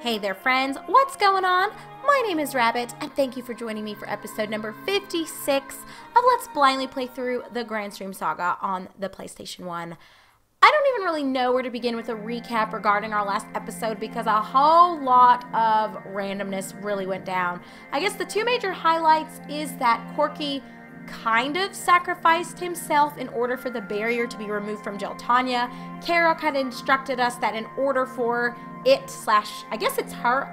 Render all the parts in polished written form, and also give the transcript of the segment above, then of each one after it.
Hey there friends, what's going on? My name is Rabbit and thank you for joining me for episode number 56 of Let's Blindly Play Through the Granstream Saga on the PlayStation 1. I don't even really know where to begin with a recap regarding our last episode because a whole lot of randomness really went down. I guess the two major highlights is that Corky kind of sacrificed himself in order for the barrier to be removed from Jeltania. Kara kind of instructed us that in order for I guess it's her,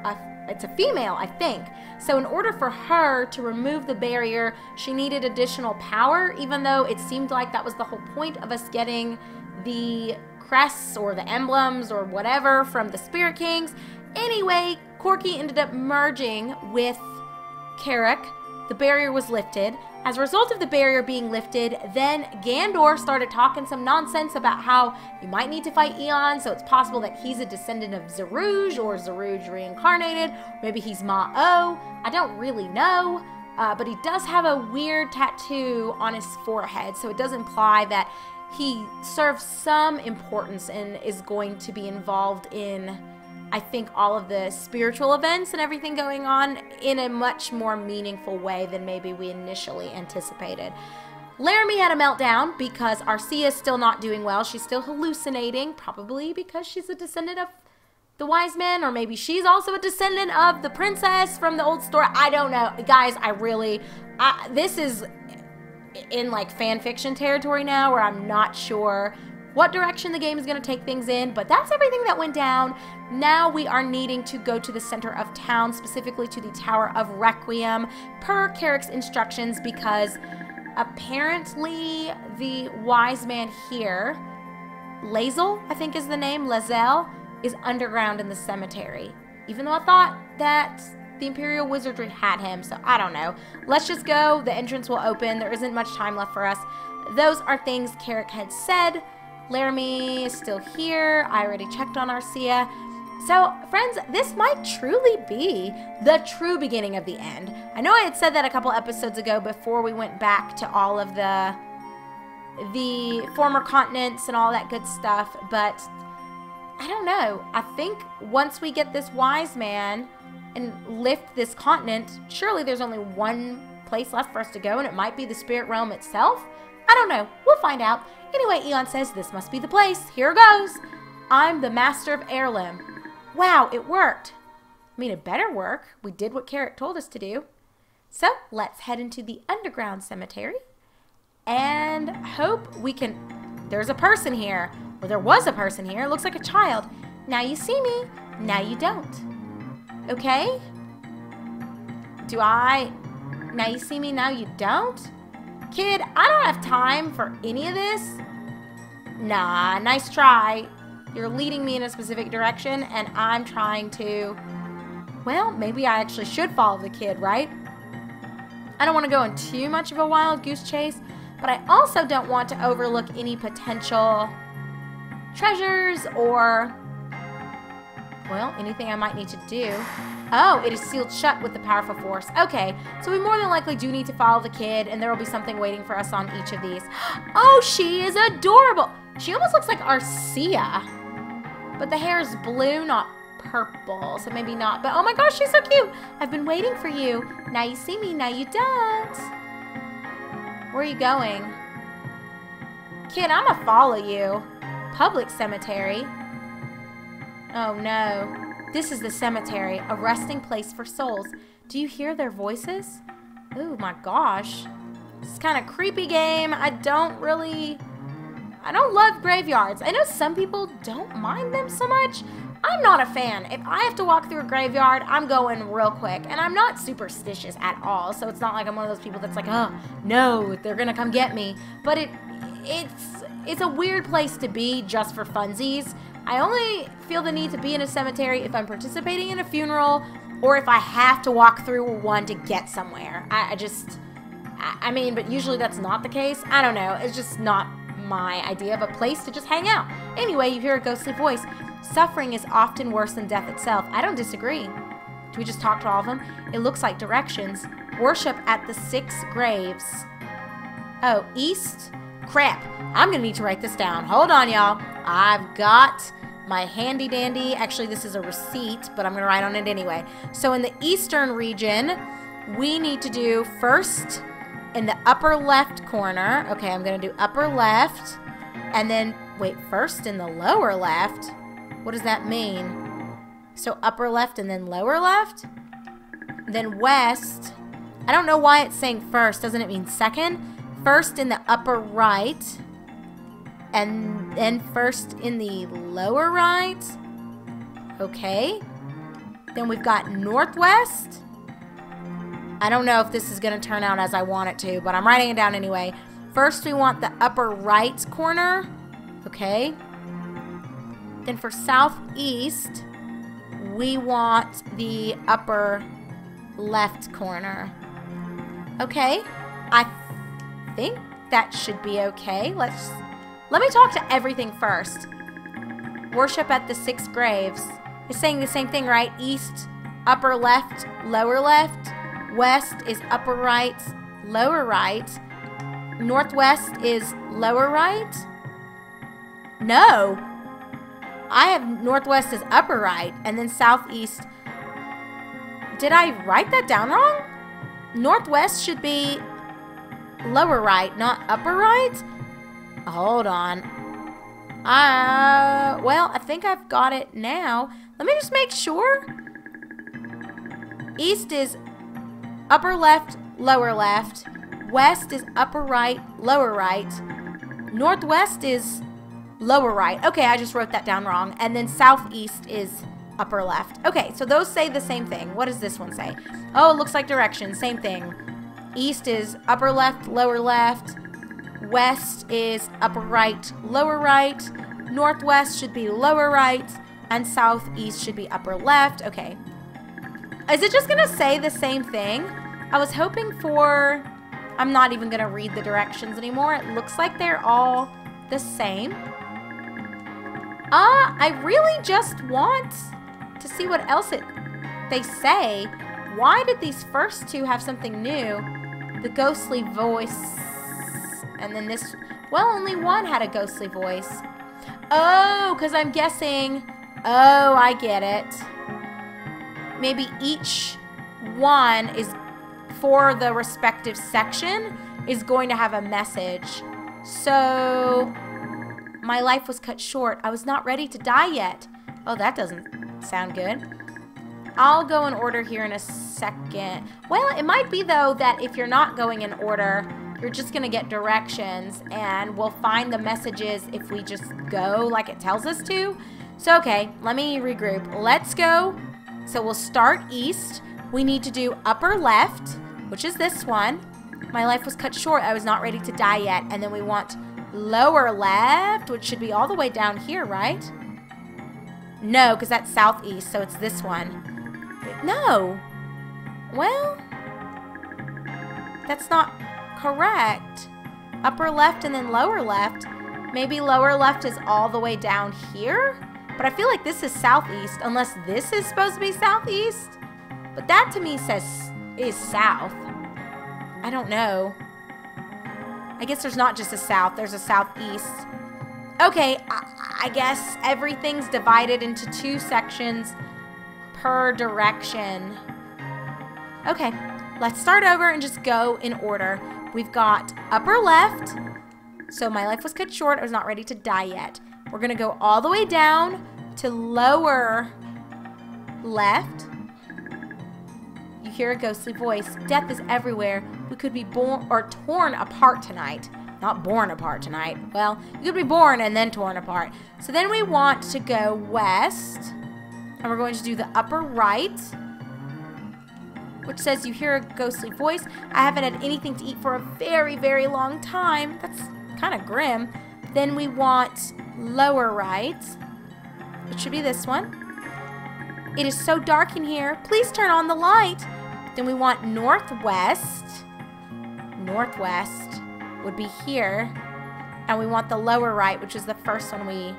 it's a female, I think. So in order for her to remove the barrier, she needed additional power, even though it seemed like that was the whole point of us getting the crests or the emblems or whatever from the Spirit Kings. Anyway, Corky ended up merging with Carrick. The barrier was lifted. As a result of the barrier being lifted, then Gandor started talking some nonsense about how you might need to fight Eon, so it's possible that he's a descendant of Zerouge or Zerouge reincarnated. Maybe he's Ma-O. I don't really know, but he does have a weird tattoo on his forehead, so it does imply that he serves some importance and is going to be involved in, I think, all of the spiritual events and everything going on in a much more meaningful way than maybe we initially anticipated. Laramie had a meltdown because Arcia is still not doing well. She's still hallucinating, probably because she's a descendant of the wise men, or maybe she's also a descendant of the princess from the old story. I don't know. Guys, this is in like fan fiction territory now where I'm not sure what direction the game is going to take things in, but that's everything that went down. Now we are needing to go to the center of town, specifically to the Tower of Requiem, per Carrick's instructions, because apparently the wise man here, Lazel, I think is the name, Lazel, is underground in the cemetery. Even though I thought that the Imperial Wizardry had him, so I don't know. Let's just go. The entrance will open. There isn't much time left for us. Those are things Carrick had said. Laramie is still here. I already checked on Arcia. So, friends, this might truly be the true beginning of the end. I know I had said that a couple episodes ago before we went back to all of the former continents and all that good stuff, but I don't know. I think once we get this wise man and lift this continent, surely there's only one place left for us to go, and it might be the spirit realm itself. I don't know. We'll find out. Anyway, Eon says this must be the place. Here goes. I'm the master of heirloom. Wow, it worked. I mean, it better work. We did what Carrick told us to do. So let's head into the underground cemetery and hope we can... There's a person here. Or there was a person here. It looks like a child. Now you see me. Now you don't. Okay? Now you see me, now you don't? Kid, I don't have time for any of this. Nah, nice try. You're leading me in a specific direction, and I'm trying to... Well, maybe I actually should follow the kid, right? I don't want to go on too much of a wild goose chase, but I also don't want to overlook any potential treasures or, well, anything I might need to do. Oh, it is sealed shut with the powerful force. Okay, so we more than likely do need to follow the kid, and there will be something waiting for us on each of these. Oh, she is adorable. She almost looks like Arcia, but the hair is blue, not purple, so maybe not. But oh my gosh, she's so cute. I've been waiting for you. Now you see me, now you don't. Where are you going? Kid, I'm gonna follow you. Public cemetery. Oh no. This is the cemetery, a resting place for souls. Do you hear their voices? Oh my gosh. This is kind of creepy game. I don't love graveyards. I know some people don't mind them so much. I'm not a fan. If I have to walk through a graveyard, I'm going real quick. And I'm not superstitious at all, so it's not like I'm one of those people that's like, oh, no, they're gonna come get me. But it's a weird place to be just for funsies. I only feel the need to be in a cemetery if I'm participating in a funeral or if I have to walk through one to get somewhere. I mean, but usually that's not the case. I don't know. It's just not my idea of a place to just hang out. Anyway, you hear a ghostly voice. Suffering is often worse than death itself. I don't disagree. Do we just talk to all of them? It looks like directions. Worship at the 6 graves. Oh, east? Crap. I'm going to need to write this down. Hold on, y'all. I've got my handy dandy. Actually, this is a receipt, but I'm going to write on it anyway. So in the eastern region, we need to do first in the upper left corner. Okay, I'm going to do upper left. And then, wait, first in the lower left? What does that mean? So upper left and then lower left? Then west. I don't know why it's saying first. Doesn't it mean second? First in the upper right. And then first in the lower right. Okay. Then we've got northwest. I don't know if this is going to turn out as I want it to, but I'm writing it down anyway. First we want the upper right corner. Okay. Then for southeast, we want the upper left corner. Okay. I think that should be okay. Let me talk to everything first. Worship at the 6 graves. It's saying the same thing, right? East, upper left, lower left. West is upper right, lower right. Northwest is lower right. No. I have northwest is upper right. And then southeast. Did I write that down wrong? Northwest should be lower right, not upper right. Hold on. Well, I think I've got it now. Let me just make sure. East is upper left, lower left. West is upper right, lower right. Northwest is lower right. Okay, I just wrote that down wrong. And then southeast is upper left. Okay, so those say the same thing. What does this one say? Oh, it looks like directions. Same thing. East is upper left, lower left. West is upper right, lower right. Northwest should be lower right. And southeast should be upper left. Okay. Is it just going to say the same thing? I was hoping for... I'm not even going to read the directions anymore. It looks like they're all the same. I really just want to see what else they say. Why did these first two have something new? The ghostly voice. And then this... Well, only one had a ghostly voice. Oh, because I'm guessing... Oh, I get it. Maybe each one is... for the respective section is going to have a message. So... My life was cut short. I was not ready to die yet. Oh, that doesn't sound good. I'll go in order here in a second. Well, it might be, though, that if you're not going in order, you're just going to get directions, and we'll find the messages if we just go like it tells us to. So, okay, let me regroup. Let's go. So we'll start east. We need to do upper left, which is this one. My life was cut short. I was not ready to die yet. And then we want... lower left, which should be all the way down here, right? No, because that's southeast, so it's this one. No. Well, that's not correct. Upper left and then lower left. Maybe lower left is all the way down here? But I feel like this is southeast, unless this is supposed to be southeast. But that to me says is south. I don't know. I guess there's not just a south, there's a southeast. Okay, I guess everything's divided into 2 sections per direction. Okay, let's start over and just go in order. We've got upper left. So my life was cut short, I was not ready to die yet. We're gonna go all the way down to lower left. You hear a ghostly voice. Death is everywhere. We could be born or torn apart tonight. Not born apart tonight. Well, you could be born and then torn apart. So then we want to go west. And we're going to do the upper right, which says you hear a ghostly voice. I haven't had anything to eat for a very, very long time. That's kind of grim. Then we want lower right, which should be this one. It is so dark in here. Please turn on the light. Then we want northwest. Northwest would be here. And we want the lower right, which is the first one we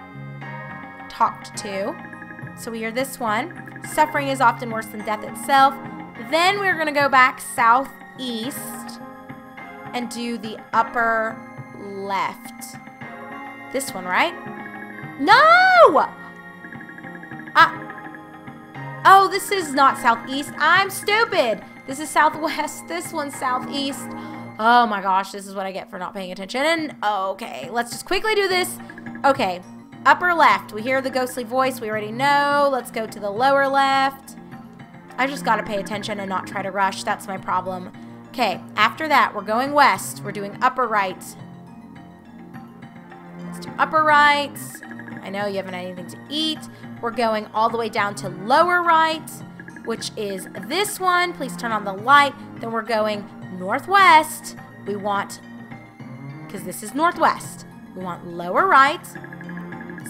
talked to. So we hear this one. Suffering is often worse than death itself. Then we're going to go back southeast and do the upper left. This one, right? No! Oh, this is not southeast. I'm stupid. This is southwest. This one's southeast. Oh my gosh, this is what I get for not paying attention. And okay, let's just quickly do this. Okay, upper left. We hear the ghostly voice. We already know. Let's go to the lower left. I just got to pay attention and not try to rush. That's my problem. Okay, after that, we're going west. We're doing upper right. Let's do upper right. I know you haven't had anything to eat. We're going all the way down to lower right, which is this one. Please turn on the light. Then we're going northwest. We want, because this is northwest, we want lower right,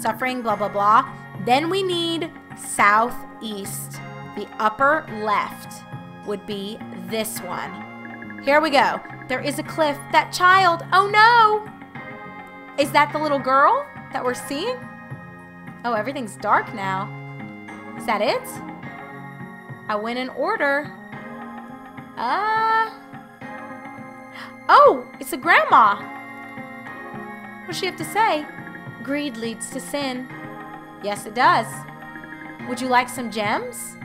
suffering, blah, blah, blah. Then we need southeast. The upper left would be this one. Here we go. There is a cliff. That child. Oh no! Is that the little girl that we're seeing? Oh, everything's dark now. Is that it? I went in order. Oh, it's a grandma. What does she have to say? Greed leads to sin. Yes, it does. Would you like some gems?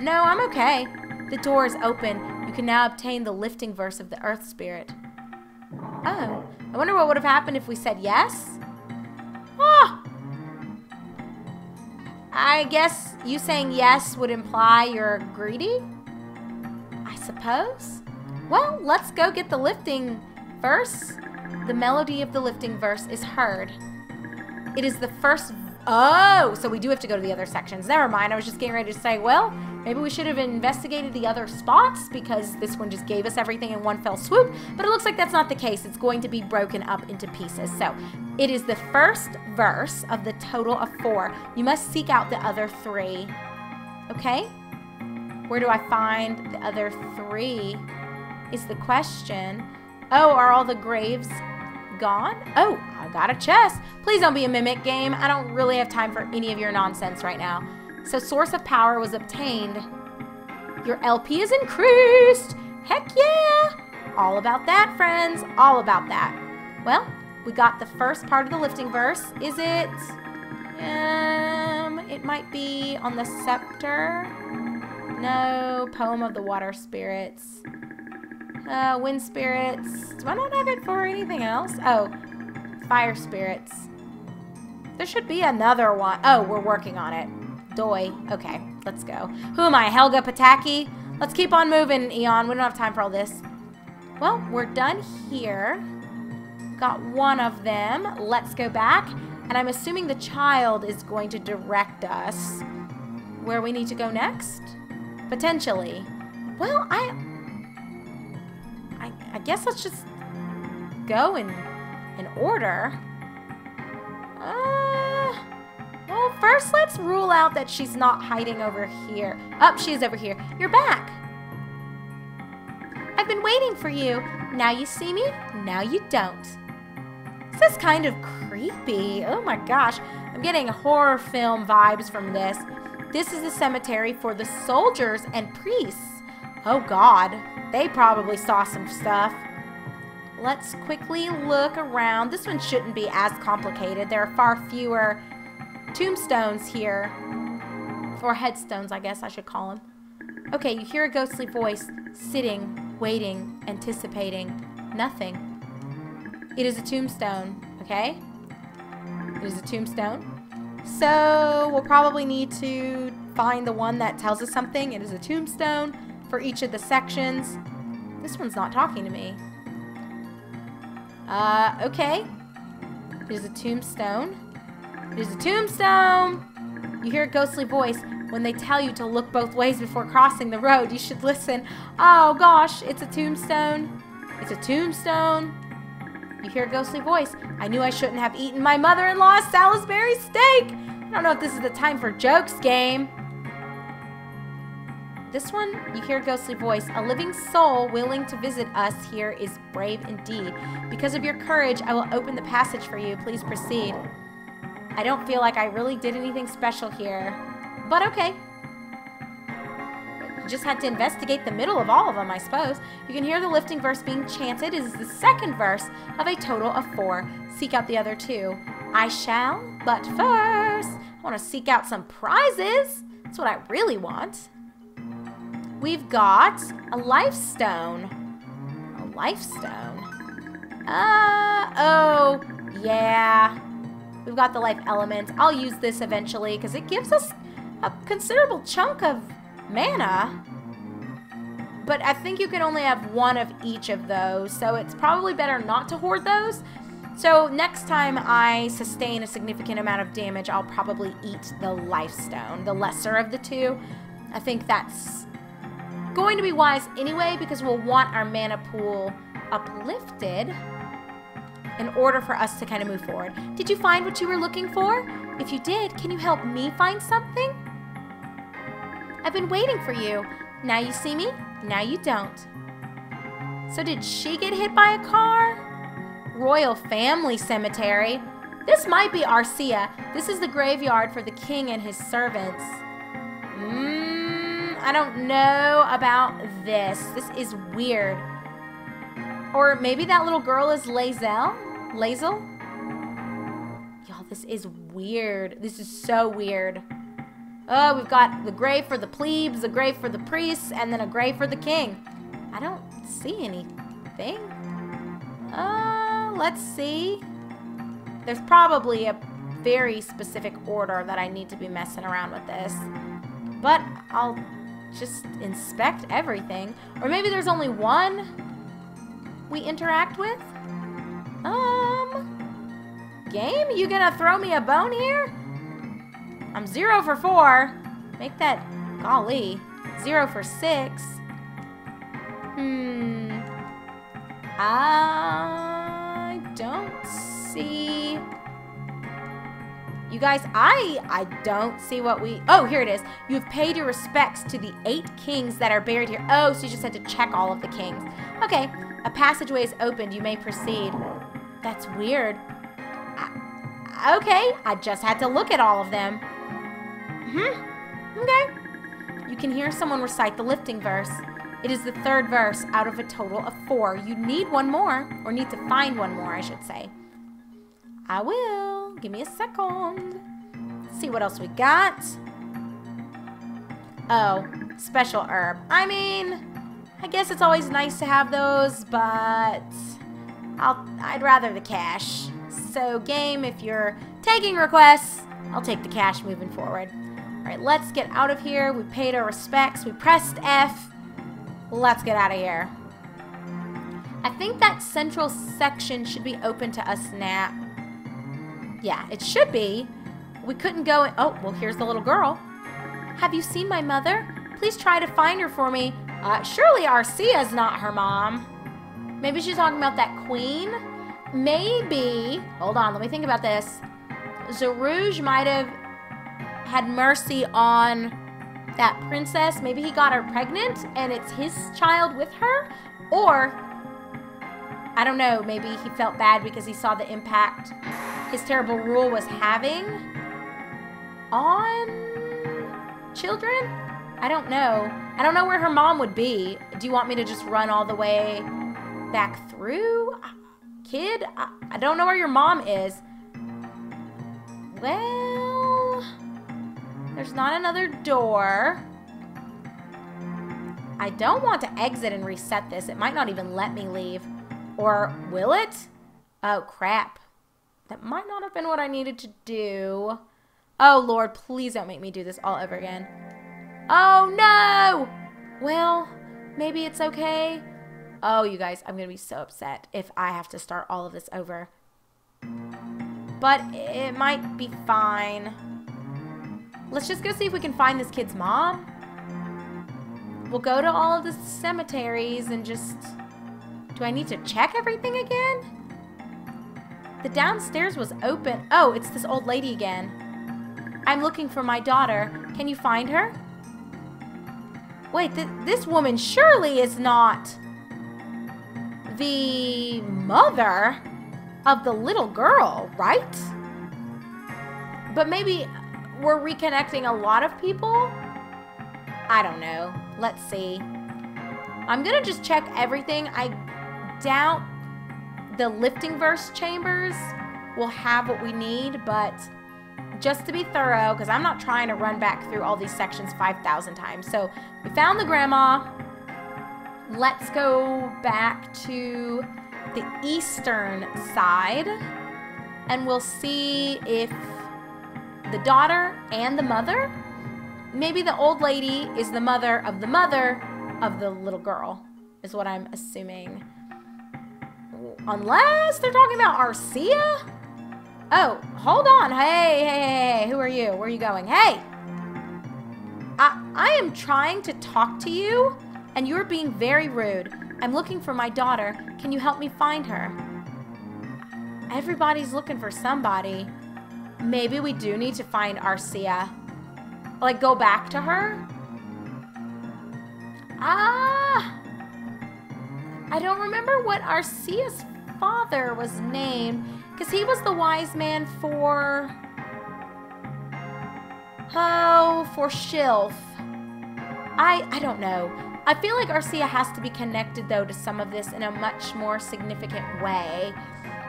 No, I'm okay. The door is open. You can now obtain the lifting verse of the earth spirit. Oh, I wonder what would have happened if we said yes? Oh! I guess you saying yes would imply you're greedy? I suppose. Well, let's go get the lifting verse. The melody of the lifting verse is heard. It is the first... Oh, so we do have to go to the other sections. Never mind. I was just getting ready to say, well, maybe we should have investigated the other spots because this one just gave us everything in one fell swoop. But it looks like that's not the case. It's going to be broken up into pieces. So it is the first verse of the total of 4. You must seek out the other 3. Okay? Where do I find the other 3 is the question. Oh, are all the graves gone? Oh, I got a chest. Please don't be a mimic game. I don't really have time for any of your nonsense right now. So source of power was obtained. Your LP is increased. Heck yeah. All about that, friends. All about that. Well, we got the first part of the lifting verse. Is it? It might be on the scepter. No. Poem of the water spirits. Wind spirits. Do I not have it for anything else? Oh, fire spirits. There should be another one. Oh, we're working on it. Doi. Okay, let's go. Who am I, Helga Pataki? Let's keep on moving, Eon. We don't have time for all this. Well, we're done here. Got one of them. Let's go back. And I'm assuming the child is going to direct us where we need to go next? Potentially. Well, I guess let's just go in order. Well, first let's rule out that she's not hiding over here. Oh, she is over here. You're back. I've been waiting for you. Now you see me, now you don't. This is kind of creepy. Oh my gosh. I'm getting horror film vibes from this. This is the cemetery for the soldiers and priests. Oh God. They probably saw some stuff. Let's quickly look around. This one shouldn't be as complicated. There are far fewer tombstones here. Or headstones, I guess I should call them. Okay, you hear a ghostly voice. Sitting, waiting, anticipating. Nothing. It is a tombstone, okay? It is a tombstone. So we'll probably need to find the one that tells us something. It is a tombstone for each of the sections. This one's not talking to me. Okay. It is a tombstone. It is a tombstone. You hear a ghostly voice. When they tell you to look both ways before crossing the road, you should listen. Oh gosh, it's a tombstone. It's a tombstone. You hear a ghostly voice. I knew I shouldn't have eaten my mother-in-law's Salisbury steak. I don't know if this is the time for jokes game. This one, you hear a ghostly voice. A living soul willing to visit us here is brave indeed. Because of your courage, I will open the passage for you. Please proceed. I don't feel like I really did anything special here. But okay. You just had to investigate the middle of all of them, I suppose. You can hear the lifting verse being chanted. It is the second verse of a total of 4. Seek out the other 2. I shall, but first, I want to seek out some prizes. That's what I really want. We've got a life stone. A life stone? Oh, yeah. We've got the life element. I'll use this eventually because it gives us a considerable chunk of mana. But I think you can only have one of each of those, so it's probably better not to hoard those. So next time I sustain a significant amount of damage, I'll probably eat the life stone, the lesser of the two. I think that's going to be wise anyway because we'll want our mana pool uplifted in order for us to kind of move forward. Did you find what you were looking for? If you did, can you help me find something? I've been waiting for you. Now you see me, now you don't. So did she get hit by a car? Royal Family Cemetery. This might be Arcia. This is the graveyard for the king and his servants. I don't know about this. This is weird. Or maybe that little girl is Lae'zel? Lae'zel? Y'all, this is weird. This is so weird. Oh, we've got the grave for the plebes, the grave for the priests, and then a grave for the king. I don't see anything. Let's see. There's probably a very specific order that I need to be messing around with this. But I'll just inspect everything. Or maybe there's only one we interact with? Game? You gonna throw me a bone here? I'm 0 for 4. Make that, golly, 0 for 6. I don't see... You guys, I don't see what we... Oh, here it is. You have paid your respects to the 8 kings that are buried here. Oh, so you just had to check all of the kings. Okay, a passageway is opened. You may proceed. That's weird. Okay, I just had to look at all of them. Okay. You can hear someone recite the lifting verse. It is the 3rd verse out of a total of 4. You need one more, or need to find one more, I should say. I will. Give me a second. Let's see what else we got. Oh, special herb. I mean, I guess it's always nice to have those, but I'd rather the cash. So game, if you're taking requests, I'll take the cash moving forward. All right, let's get out of here. We paid our respects. We pressed F. Let's get out of here. I think that central section should be open to us now. Yeah, it should be. We couldn't go in. Oh, well, here's the little girl. Have you seen my mother? Please try to find her for me. Surely Arcia's not her mom. Maybe she's talking about that queen. Maybe. Hold on, let me think about this. Zerouge might have had mercy on that princess. Maybe he got her pregnant and it's his child with her. Or, I don't know, maybe he felt bad because he saw the impact his terrible rule was having on children? I don't know. I don't know where her mom would be. Do you want me to just run all the way back through? Kid, I don't know where your mom is. Well, there's not another door. I don't want to exit and reset this. It might not even let me leave. Or will it? Oh, crap. That might not have been what I needed to do. Oh, Lord, please don't make me do this all over again. Oh, no! Well, maybe it's okay. Oh, you guys, I'm going to be so upset if I have to start all of this over. But it might be fine. Let's just go see if we can find this kid's mom. We'll go to all of the cemeteries and just... Do I need to check everything again? The downstairs was open. Oh, it's this old lady again. I'm looking for my daughter. Can you find her? Wait, this woman surely is not the mother of the little girl, right? But maybe we're reconnecting a lot of people? I don't know. Let's see. I'm gonna just check everything. I doubt the lifting verse chambers will have what we need, but just to be thorough, because I'm not trying to run back through all these sections 5,000 times. So we found the grandma. Let's go back to the eastern side, and we'll see if the daughter and the mother, maybe the old lady is the mother of the little girl, is what I'm assuming. Unless they're talking about Arcia? Oh, hold on. Hey, who are you? Where are you going? Hey! I am trying to talk to you, and you're being very rude. I'm looking for my daughter. Can you help me find her? Everybody's looking for somebody. Maybe we do need to find Arcia. Like, go back to her? I don't remember what Arcia's father was named, because he was the wise man for Shilf. I don't know. I feel like Arcia has to be connected, though, to some of this in a much more significant way.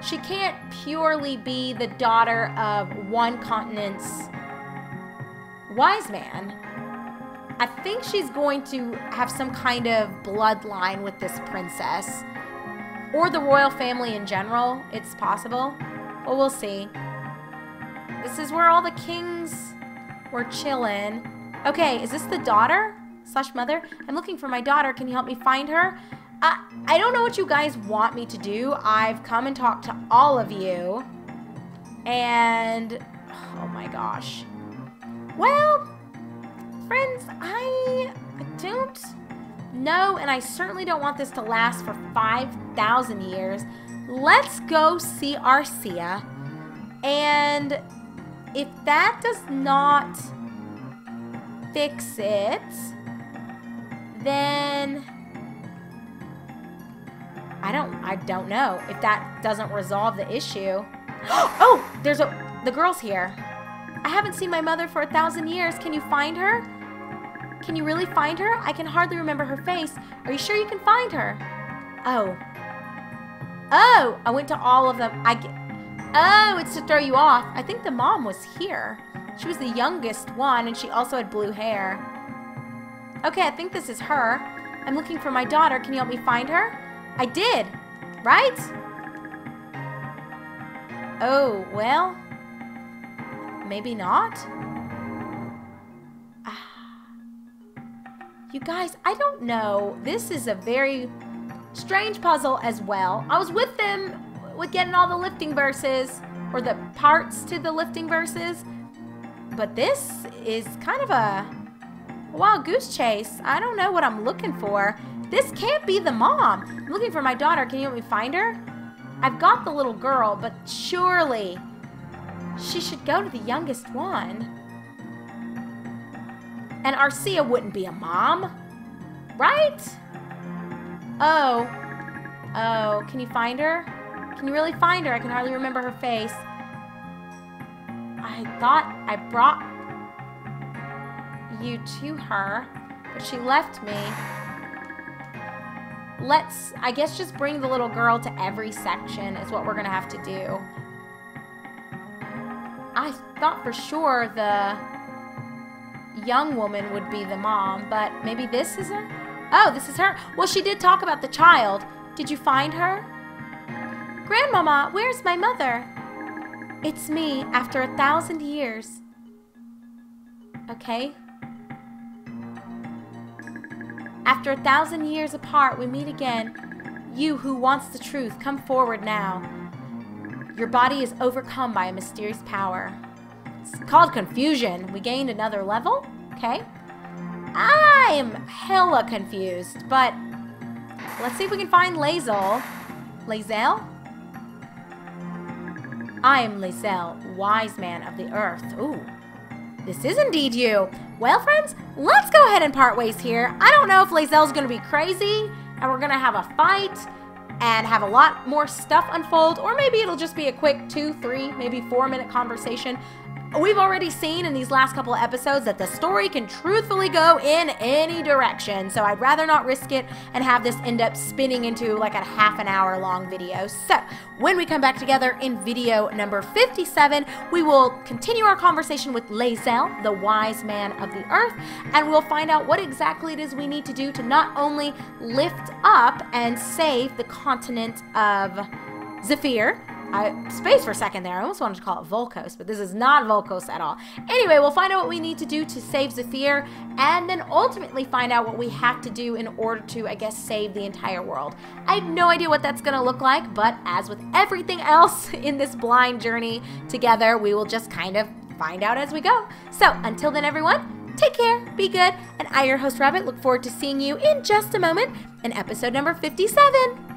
She can't purely be the daughter of one continent's wise man. I think she's going to have some kind of bloodline with this princess. Or the royal family in general. It's possible. Well, we'll see. This is where all the kings were chilling. Okay, is this the daughter / mother? I'm looking for my daughter. Can you help me find her? I don't know what you guys want me to do. I've come and talked to all of you. And, oh my gosh. Well, friends, I don't know, and I certainly don't want this to last for 5,000 years. Let's go see Arcia. And if that does not fix it, then I don't know if that doesn't resolve the issue. Oh, the girl's here. I haven't seen my mother for 1,000 years. Can you find her? Can you really find her? I can hardly remember her face. Are you sure you can find her? Oh, I went to all of them. Oh, it's to throw you off. I think the mom was here. She was the youngest one, and she also had blue hair. Okay, I think this is her. I'm looking for my daughter. Can you help me find her? I did, right? Oh, well, maybe not. You guys, I don't know. This is a very strange puzzle as well. I was with them with getting all the lifting verses, or the parts to the lifting verses, but this is kind of a wild goose chase. I don't know what I'm looking for. This can't be the mom. I'm looking for my daughter. Can you help me find her? I've got the little girl, but surely she should go to the youngest one. And Arcia wouldn't be a mom, right? Oh, can you find her? Can you really find her? I can hardly remember her face. I thought I brought you to her, but she left me. Let's, I guess, just bring the little girl to every section is what we're gonna have to do. I thought for sure the young woman would be the mom, but maybe this is her? Oh, this is her. Well, she did talk about the child. Did you find her? Grandmama, where's my mother? It's me, after 1,000 years. Okay. After 1,000 years apart, we meet again. You who wants the truth, come forward now. Your body is overcome by a mysterious power. It's called confusion. We gained another level. Okay. I am hella confused, but let's see if we can find Lae'zel. Lae'zel? I am Lae'zel, wise man of the earth. Ooh, this is indeed you. Well, friends, let's go ahead and part ways here. I don't know if Lae'zel's going to be crazy and we're going to have a fight and have a lot more stuff unfold, or maybe it'll just be a quick 2, 3, maybe 4 minute conversation. we've already seen in these last couple of episodes that the story can truthfully go in any direction, so I'd rather not risk it and have this end up spinning into like a half an hour long video. So when we come back together in video number 57, we will continue our conversation with Lae'zel, the wise man of the earth, and we'll find out what exactly it is we need to do to not only lift up and save the continent of Zephyr. I spaced for a second there. I almost wanted to call it Volcos, but this is not Volcos at all. Anyway, we'll find out what we need to do to save Zephyr, and then ultimately find out what we have to do in order to, I guess, save the entire world. I have no idea what that's going to look like, but as with everything else in this blind journey together, we will just kind of find out as we go. So until then, everyone, take care, be good, and I, your host Rabbit, look forward to seeing you in just a moment in episode number 57.